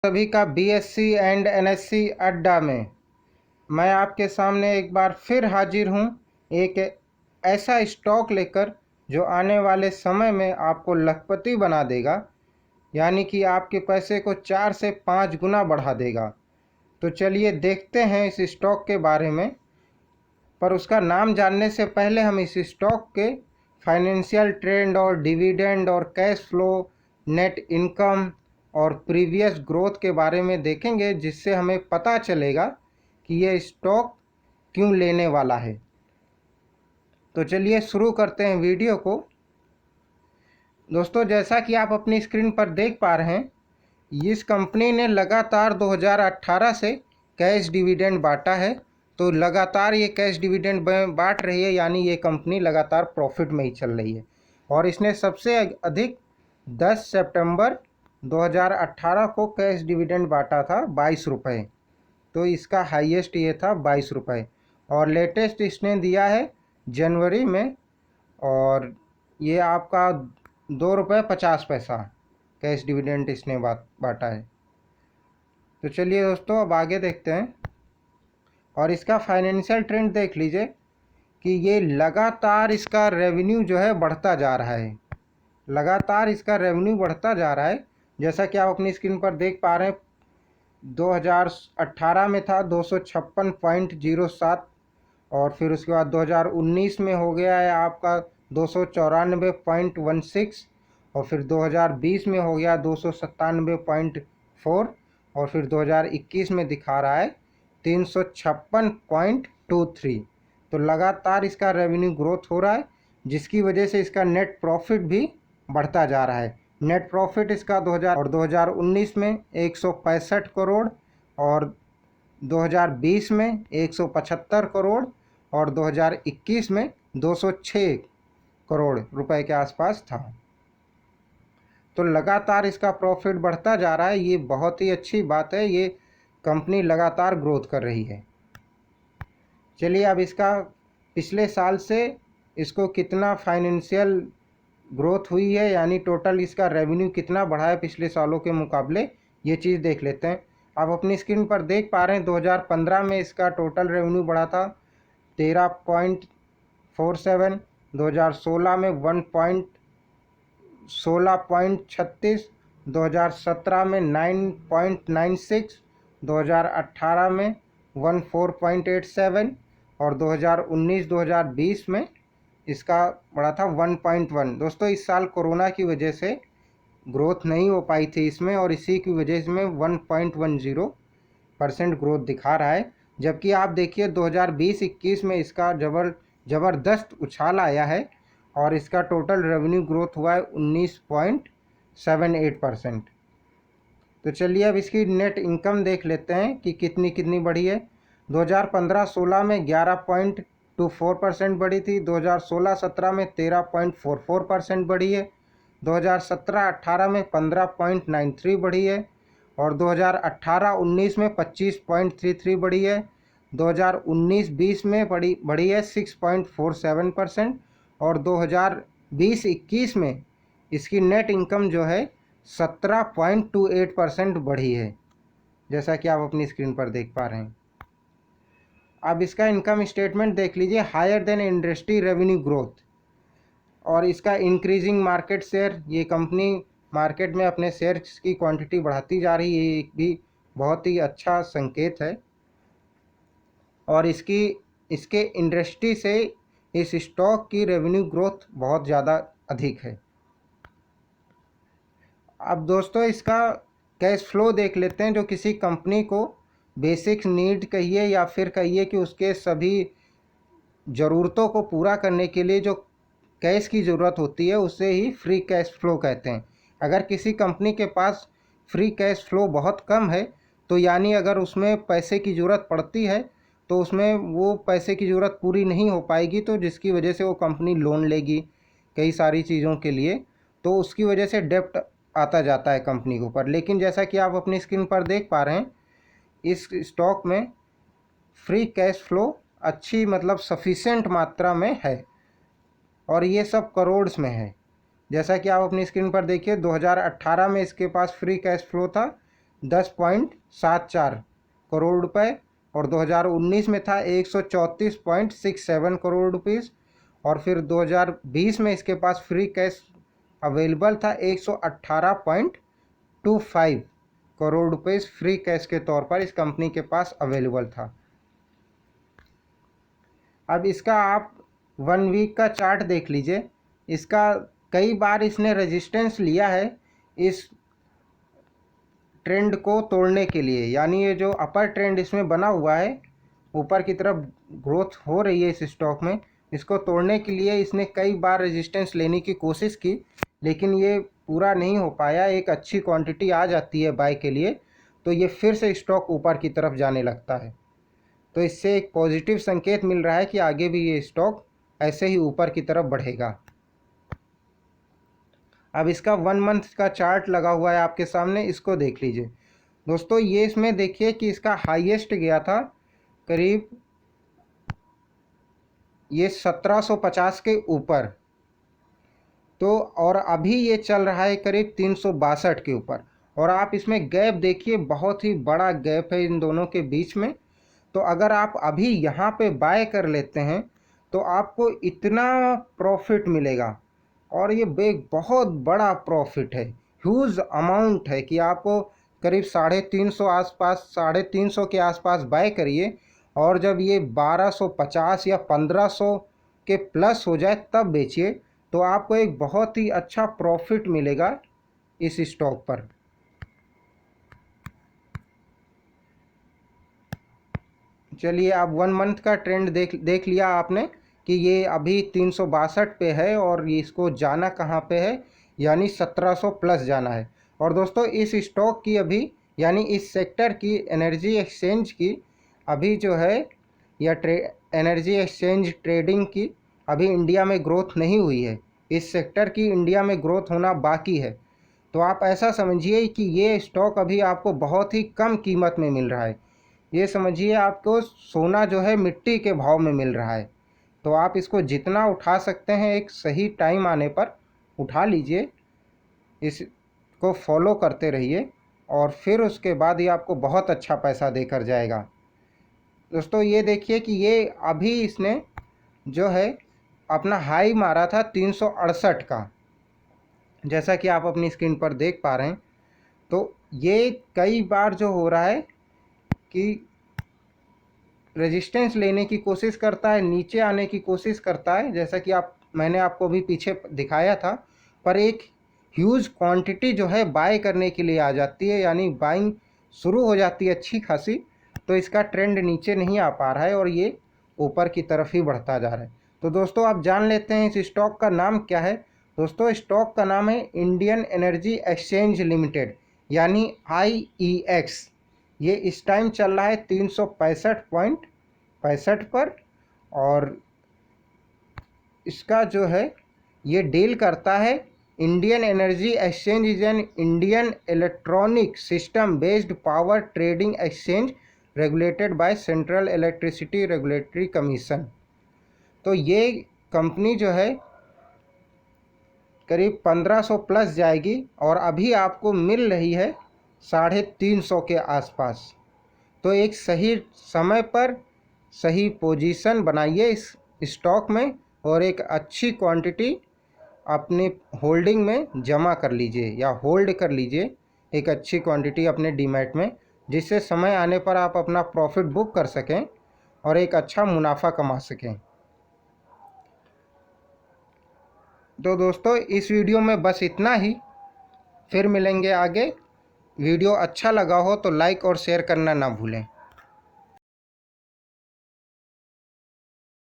सभी का BSc and NSC अड्डा में मैं आपके सामने एक बार फिर हाजिर हूँ एक ऐसा स्टॉक लेकर जो आने वाले समय में आपको लखपति बना देगा, यानी कि आपके पैसे को 4 से 5 गुना बढ़ा देगा। तो चलिए देखते हैं इस स्टॉक के बारे में, पर उसका नाम जानने से पहले हम इस स्टॉक के फाइनेंशियल ट्रेंड और डिविडेंड और कैश फ्लो, नेट इनकम और प्रीवियस ग्रोथ के बारे में देखेंगे, जिससे हमें पता चलेगा कि यह स्टॉक क्यों लेने वाला है। तो चलिए शुरू करते हैं वीडियो को। दोस्तों, जैसा कि आप अपनी स्क्रीन पर देख पा रहे हैं, इस कंपनी ने लगातार 2018 से कैश डिविडेंड बांटा है। तो लगातार ये कैश डिविडेंड बांट रही है, यानी ये कंपनी लगातार प्रॉफिट में ही चल रही है। और इसने सबसे अधिक 10 सितंबर 2018 को कैश डिविडेंड बांटा था 22 रुपये। तो इसका हाईएस्ट ये था 22 रुपये, और लेटेस्ट इसने दिया है जनवरी में, और ये आपका 2 रुपये 50 पैसा कैश डिविडेंड इसने बांटा है। तो चलिए दोस्तों, अब आगे देखते हैं। और इसका फाइनेंशियल ट्रेंड देख लीजिए कि ये लगातार इसका रेवेन्यू जो है बढ़ता जा रहा है। लगातार इसका रेवेन्यू बढ़ता जा रहा है, जैसा कि आप अपनी स्क्रीन पर देख पा रहे हैं। 2018 में था 256.07, और फिर उसके बाद 2019 में हो गया है आपका 294.16, और फिर 2020 में हो गया 297.4, और फिर 2021 में दिखा रहा है 356.23। तो लगातार इसका रेवेन्यू ग्रोथ हो रहा है, जिसकी वजह से इसका नेट प्रॉफिट भी बढ़ता जा रहा है। नेट प्रॉफिट इसका 2019 में 165 करोड़, और 2020 में 175 करोड़, और 2021 में 206 करोड़ रुपए के आसपास था। तो लगातार इसका प्रॉफिट बढ़ता जा रहा है। ये बहुत ही अच्छी बात है, ये कंपनी लगातार ग्रोथ कर रही है। चलिए अब इसका पिछले साल से इसको कितना फाइनेंशियल ग्रोथ हुई है, यानी टोटल इसका रेवेन्यू कितना बढ़ा है पिछले सालों के मुकाबले, ये चीज़ देख लेते हैं। आप अपनी स्क्रीन पर देख पा रहे हैं 2015 में इसका टोटल रेवेन्यू बढ़ा था 13.47, 2016 में 16.36, 2017 में 9.96, 2018 में 14.87, और 2019-2020 में इसका बढ़ा था 1.1। दोस्तों, इस साल कोरोना की वजह से ग्रोथ नहीं हो पाई थी इसमें, और इसी की वजह से 1.10% ग्रोथ दिखा रहा है। जबकि आप देखिए 2020-21 में इसका ज़बरदस्त उछाल आया है, और इसका टोटल रेवेन्यू ग्रोथ हुआ है 19.78%। तो चलिए अब इसकी नेट इनकम देख लेते हैं कि कितनी बढ़ी है। 2015-16 में 11.24% बढ़ी थी, 2016-17 में 13.44% बढ़ी है, 2017-18 में 15.93 बढ़ी है, और 2018-19 में 25.33 बढ़ी है, 2019-20 में बढ़ी है 6.47%, और 2020-21 में इसकी नेट इनकम जो है 17.28% बढ़ी है, जैसा कि आप अपनी स्क्रीन पर देख पा रहे हैं। अब इसका इनकम स्टेटमेंट देख लीजिए। Higher than industry revenue growth, और इसका इंक्रीजिंग मार्केट शेयर, ये कंपनी मार्केट में अपने शेयर्स की क्वांटिटी बढ़ाती जा रही है, ये भी बहुत ही अच्छा संकेत है। और इसके इंडस्ट्री से इस स्टॉक की रेवेन्यू ग्रोथ बहुत ज़्यादा अधिक है। अब दोस्तों, इसका कैश फ्लो देख लेते हैं, जो किसी कंपनी को बेसिक नीड कहिए या फिर कहिए कि उसके सभी ज़रूरतों को पूरा करने के लिए जो कैश की ज़रूरत होती है, उसे ही फ्री कैश फ्लो कहते हैं। अगर किसी कंपनी के पास फ्री कैश फ्लो बहुत कम है, तो यानी अगर उसमें पैसे की ज़रूरत पड़ती है तो उसमें वो पैसे की ज़रूरत पूरी नहीं हो पाएगी, तो जिसकी वजह से वो कंपनी लोन लेगी कई सारी चीज़ों के लिए, तो उसकी वजह से डेप्ट आता जाता है कंपनी के ऊपर। लेकिन जैसा कि आप अपनी स्क्रीन पर देख पा रहे हैं, इस स्टॉक में फ्री कैश फ्लो अच्छी मतलब सफिशेंट मात्रा में है, और ये सब करोड़ में है। जैसा कि आप अपनी स्क्रीन पर देखिए 2018 में इसके पास फ्री कैश फ्लो था 10.74 करोड़ रुपए, और 2019 में था 134.67 करोड़ रुपीस, और फिर 2020 में इसके पास फ्री कैश अवेलेबल था 118.25 करोड़ रुपए फ्री कैश के तौर पर इस कंपनी के पास अवेलेबल था। अब इसका आप 1 वीक का चार्ट देख लीजिए। इसका कई बार इसने रेजिस्टेंस लिया है इस ट्रेंड को तोड़ने के लिए, यानी ये जो अपर ट्रेंड इसमें बना हुआ है, ऊपर की तरफ ग्रोथ हो रही है इस स्टॉक में, इसको तोड़ने के लिए इसने कई बार रेजिस्टेंस लेने की कोशिश की, लेकिन ये पूरा नहीं हो पाया। एक अच्छी क्वांटिटी आ जाती है बाय के लिए तो ये फिर से स्टॉक ऊपर की तरफ जाने लगता है। तो इससे एक पॉजिटिव संकेत मिल रहा है कि आगे भी ये स्टॉक ऐसे ही ऊपर की तरफ बढ़ेगा। अब इसका 1 मंथ का चार्ट लगा हुआ है आपके सामने, इसको देख लीजिए दोस्तों। ये इसमें देखिए कि इसका हाईएस्ट गया था करीब ये 1750 के ऊपर, तो और अभी ये चल रहा है करीब 362 के ऊपर। और आप इसमें गैप देखिए, बहुत ही बड़ा गैप है इन दोनों के बीच में। तो अगर आप अभी यहाँ पे बाय कर लेते हैं तो आपको इतना प्रॉफिट मिलेगा, और ये बहुत बड़ा प्रॉफिट है, ह्यूज अमाउंट है कि आपको करीब 350 आसपास 350 के आसपास बाय करिए, और जब ये 1250 या 1500 के प्लस हो जाए तब बेचिए, तो आपको एक बहुत ही अच्छा प्रॉफिट मिलेगा इस स्टॉक पर। चलिए, आप 1 मंथ का ट्रेंड देख लिया आपने कि ये अभी 362 पे है, और इसको जाना कहाँ पे है, यानी 1700 प्लस जाना है। और दोस्तों इस स्टॉक की अभी, यानी इस सेक्टर की, एनर्जी एक्सचेंज की अभी जो है, या एनर्जी एक्सचेंज ट्रेडिंग की अभी इंडिया में ग्रोथ नहीं हुई है। इस सेक्टर की इंडिया में ग्रोथ होना बाकी है। तो आप ऐसा समझिए कि ये स्टॉक अभी आपको बहुत ही कम कीमत में मिल रहा है। ये समझिए आपको सोना जो है मिट्टी के भाव में मिल रहा है। तो आप इसको जितना उठा सकते हैं एक सही टाइम आने पर उठा लीजिए, इसको फॉलो करते रहिए, और फिर उसके बाद ये आपको बहुत अच्छा पैसा देकर जाएगा। दोस्तों ये देखिए कि ये अभी इसने जो है अपना हाई मारा था 368 का, जैसा कि आप अपनी स्क्रीन पर देख पा रहे हैं। तो ये कई बार जो हो रहा है कि रेजिस्टेंस लेने की कोशिश करता है, नीचे आने की कोशिश करता है, जैसा कि मैंने आपको भी पीछे दिखाया था, पर एक ह्यूज क्वांटिटी जो है बाय करने के लिए आ जाती है, यानी बाइंग शुरू हो जाती है अच्छी खासी। तो इसका ट्रेंड नीचे नहीं आ पा रहा है और ये ऊपर की तरफ ही बढ़ता जा रहा है। तो दोस्तों आप जान लेते हैं इस स्टॉक का नाम क्या है। दोस्तों स्टॉक का नाम है इंडियन एनर्जी एक्सचेंज लिमिटेड, यानी IEX। ये इस टाइम चल रहा है 365.65 पर, और इसका जो है ये डील करता है, Indian energy exchange is an Indian electronic system based power trading exchange regulated by central electricity regulatory commission. तो ये कंपनी जो है करीब 1500 प्लस जाएगी, और अभी आपको मिल रही है 350 के आसपास। तो एक सही समय पर सही पोजीशन बनाइए इस स्टॉक में, और एक अच्छी क्वांटिटी अपने होल्डिंग में जमा कर लीजिए या होल्ड कर लीजिए एक अच्छी क्वांटिटी अपने डीमैट में, जिससे समय आने पर आप अपना प्रॉफिट बुक कर सकें और एक अच्छा मुनाफा कमा सकें। तो दोस्तों इस वीडियो में बस इतना ही, फिर मिलेंगे आगे। वीडियो अच्छा लगा हो तो लाइक और शेयर करना ना भूलें।